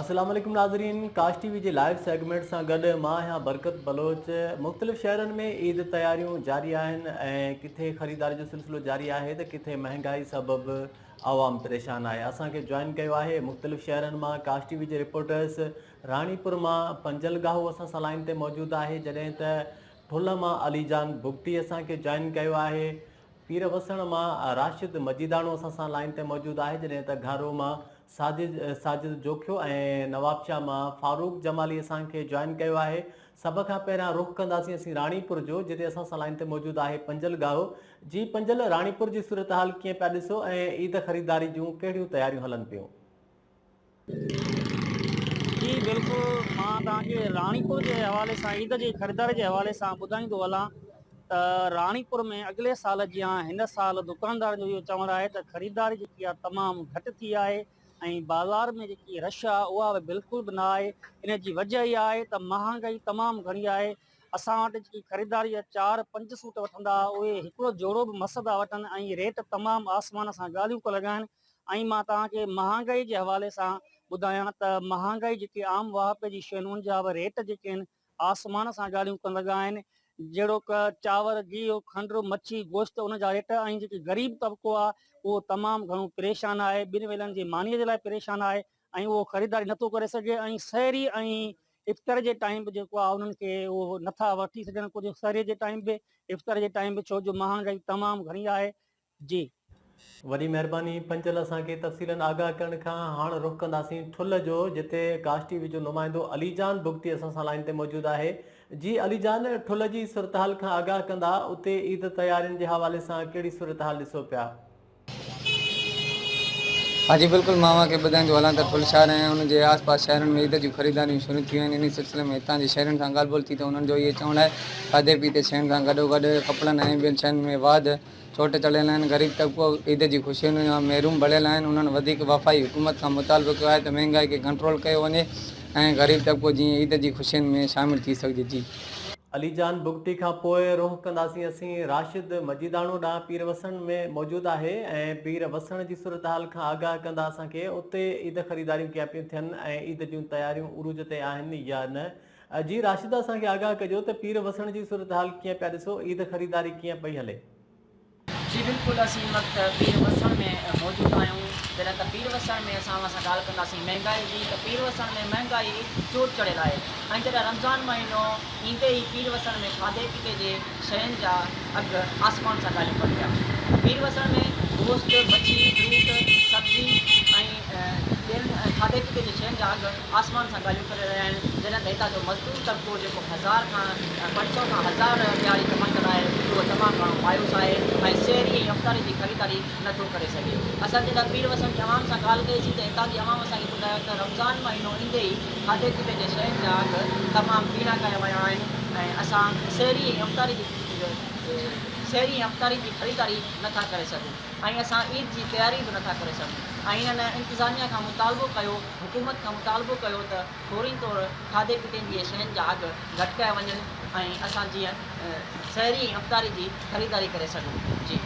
अस्सलाम वालेकुम नाज़रीन, काश टीवी जे लाइव सेगमेंट सां गॾु मां आहियां बरकत बलोच। मुख़्तलिफ़ शहरनि में ईद तयारियूं जारी आहिनि ऐं किथे ख़रीदारी जो सिलसिलो जारी आहे त किथे महांगाई सबबु आवाम परेशान आहे। असांखे जॉइन कयो आहे मुख़्तलिफ़ शहरनि मां काश टीवी जे रिपोर्टर्स। राणीपुर मां पंजलगाहू असां सां लाइन ते मौजूदु आहे, जॾहिं त ठुल मां अलीजान बुगटी असांखे जॉइन कयो आहे। पीर वसण मां राशिद मजीदाणो असां सां लाइन ते मौजूदु आहे, जॾहिं त घारो मां साजिद जोखियो ऐं नवाबशाह मां फारूक जमाली असांखे जॉइन कयो आहे। सभ खां पहिरियां रुख़ कंदासीं असीं राणीपुर जो, जिते असां सां लाइन ते मौजूदु आहे पंजलगाहो जी। पंजल, राणीपुर जी सूरत हाल कीअं पिया ॾिसो ऐं ईद ख़रीदारी जूं कहिड़ियूं तयारियूं हलनि पियूं? जी बिल्कुलु, मां तव्हांखे राणीपुर जे हवाले सां ईद जी ख़रीदारी जे हवाले सां ॿुधाईंदो हलां त राणीपुर में अॻिले साल जीअं हिन साल दुकानदार जो इहो चवणु आहे त ख़रीदारी जेकी आहे तमामु घटि थी आहे ऐं बाज़ार में जेकी रश आहे उहा बि बिल्कुलु बि न आहे। इन जी वजह इहा आहे त महांगाई तमामु घणी आहे। असां वटि जेकी ख़रीदारी आहे 4-5 सूट वठंदा उहे हिकिड़ो जोड़ो बि मस था वठनि ऐं रेट तमामु आसमान सां ॻाल्हियूं पिया लॻाइनि। ऐं मां तव्हांखे महांगाई जे हवाले सां ॿुधायां त महांगाई जेकी आम वाहपे जी शयुनि जा बि रेट जेके आहिनि आसमान सां ॻाल्हियूं कनि लॻा आहिनि। जहिड़ो क चांवर, गिहु, खंडु, मच्छी, गोश्त, उन जा रेट ऐं जेकी ग़रीब तबिको आहे उहो तमामु घणो परेशान आहे, ॿिनि वेलनि जी मानीअ जे लाइ परेशान आहे ऐं उहो ख़रीदारी नथो करे सघे। ऐं सहरी ऐं इफ़्तार जे टाइम बि जेको आहे उन्हनि खे उहो नथा वठी सघनि कुझु सहरी जे टाइम बि, इफ़्तार जे टाइम बि, छो जो महांगाई तमामु घणी आहे। जी वॾी महिरबानी पंजल असांखे तफ़सीलनि आगाह करण खां। हाणे रुख़ कंदासीं ठुल जो, जिते काश टीवी जो नुमाइंदो अलीजान बुगटी असां सां लाइन ते मौजूदु आहे। जी अलीजान, ठुल जी सूरत हाल खां आगाह कंदा, उते ईद तयारियुनि जे हवाले सां कहिड़ी सूरत हाल ॾिसो पिया? हाँ जी बिल्कुल, मां के ॿुधाईंदो हलां त ठुल शहर ऐं उनजे आस पास शहरनि में ईद जूं ख़रीदारियूं शुरू थियूं आहिनि। इन सिलसिले में हितां जे शहरनि सां ॻाल्हि ॿोल थी त उन्हनि जो इहो चवणु आहे खाधे पीते शयुनि सां गॾोगॾु कपिड़नि ऐं ॿियनि शयुनि में वाध चोट चढ़ियल आहिनि। ग़रीब तबिको ईद जी ख़ुशियुनि में महरूम भरियल आहिनि। उन्हनि वधीक वफ़ाई हुकूमत खां मुतालबो कयो आहे त महांगाई खे कंट्रोल कयो वञे ऐं ग़रीब तबिको जीअं ईद जी ख़ुशियुनि में शामिलु थी सघिजे। जी अलीजान बुगटी खां पोइ रुख़ कंदासीं असीं राशिद मजीदाणो ॾांहुं। पीर वसण में मौजूदु आहे ऐं पीर वसण जी सूरत हाल खां आगाह कंदा असांखे, उते ईद ख़रीदारियूं कीअं पियूं थियनि ऐं ईद जूं तयारियूं उरूज ते आहिनि या न। जी राशिद, असांखे आगाह कजो त पीर वसण जी सूरत हाल कीअं पिया ॾिसो, ईद ख़रीदारी कीअं पई हले? जी बिल्कुलु, असीं वक़्तु पीर वसण में मौजूदु आहियूं। जॾहिं त पीर वसण में असां ॻाल्हि कंदासीं महांगाई जी, त पीर वसण में महांगाई चोट चढ़ियल आहे। ऐं जॾहिं रमज़ान महीनो ईंदे ई पीर वसण में खाधे पीते जे शयुनि जा अघु आसमान सां ॻाल्हियूं कनि पिया। पीर वसण में गोश्त, मच्छी, फ्रूट, सब्जी ऐं ॿियनि खाधे पीते जे शयुनि जा अघु आसमान सां ॻाल्हियूं करे रहिया आहिनि। जॾहिं त हितां जो मज़दूर तबिको जेको 500 खां 1000 ॾियारी कमाईंदड़ आहे उहो तमामु घणो मायूस आहे ऐं सहरी ऐं इफ़्तारी जी ख़रीदारी नथो करे सघे। असां जॾहिं पीर वसण जी अवाम सां ॻाल्हि कईसीं त हितां जी अवाम असांखे ॿुधायो त रमज़ान महीनो ईंदे ई खाधे पीते जे शयुनि जा अघु तमामु ॿीणा कया विया आहिनि ऐं असां सहरी ऐं इफ़्तारी जी ख़रीदारी नथा करे सघूं ऐं असां ईद जी तयारी बि नथा करे सघूं। ऐं हिननि इंतिज़ामिया खां मुतालबो कयो, हुकूमत खां मुतालबो कयो त थोरी तौरु खाधे पीते जी शयुनि जा अघु घटि कया वञनि ऐं असां जीअं सहरी ऐं इफ़्तारी जी ख़रीदारी करे सघूं। जी